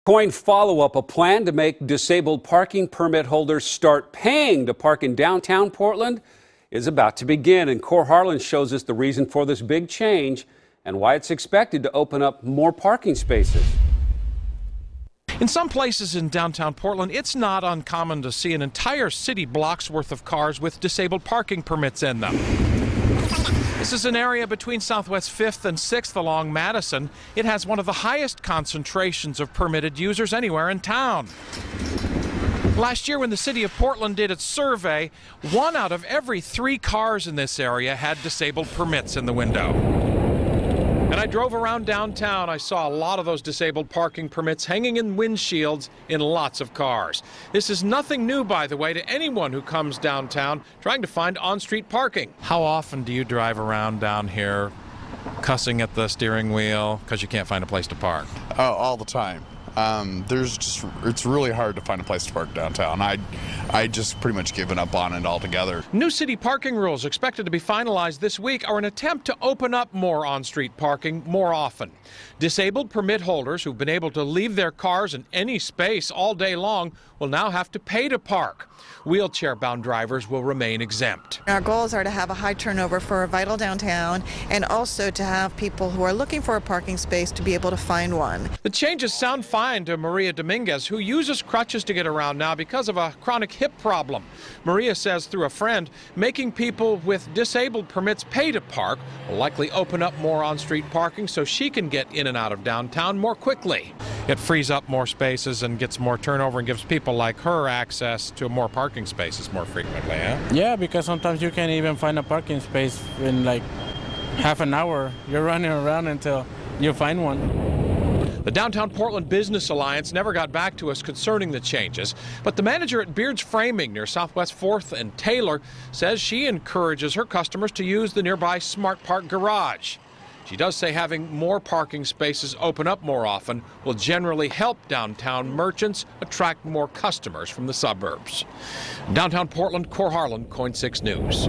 Coin follow-up, a plan to make disabled parking permit holders start paying to park in downtown Portland is about to begin. And Cor Harlan shows us the reason for this big change and why it's expected to open up more parking spaces. In some places in downtown Portland, it's not uncommon to see an entire city block's worth of cars with disabled parking permits in them. This is an area between Southwest 5th and 6th along Madison. It has one of the highest concentrations of permitted users anywhere in town. Last year, when the city of Portland did its survey, 1 out of every 3 cars in this area had disabled permits in the window. And I drove around downtown. I saw a lot of those disabled parking permits hanging in windshields in lots of cars. This is nothing new, by the way, to anyone who comes downtown trying to find on-street parking. How often do you drive around down here cussing at the steering wheel because you can't find a place to park? Oh, all the time. It's really hard to find a place to park downtown. I just pretty much given up on it altogether. New city parking rules expected to be finalized this week are an attempt to open up more on-street parking more often. Disabled permit holders who've been able to leave their cars in any space all day long will now have to pay to park. Wheelchair-bound drivers will remain exempt. Our goals are to have a high turnover for a vital downtown and also to have people who are looking for a parking space to be able to find one. The changes sound fine to Maria Dominguez, who uses crutches to get around now because of a chronic hip problem. Maria says through a friend, making people with disabled permits pay to park will likely open up more on-street parking so she can get in and out of downtown more quickly. It frees up more spaces and gets more turnover and gives people like her access to more parking spaces more frequently, huh? Yeah, because sometimes you can't even find a parking space in like half an hour. You're running around until you find one. The Downtown Portland Business Alliance never got back to us concerning the changes, but the manager at Beard's Framing near Southwest 4th and Taylor says she encourages her customers to use the nearby Smart Park garage. She does say having more parking spaces open up more often will generally help downtown merchants attract more customers from the suburbs. Downtown Portland, Cor Harlan, KOIN 6 News.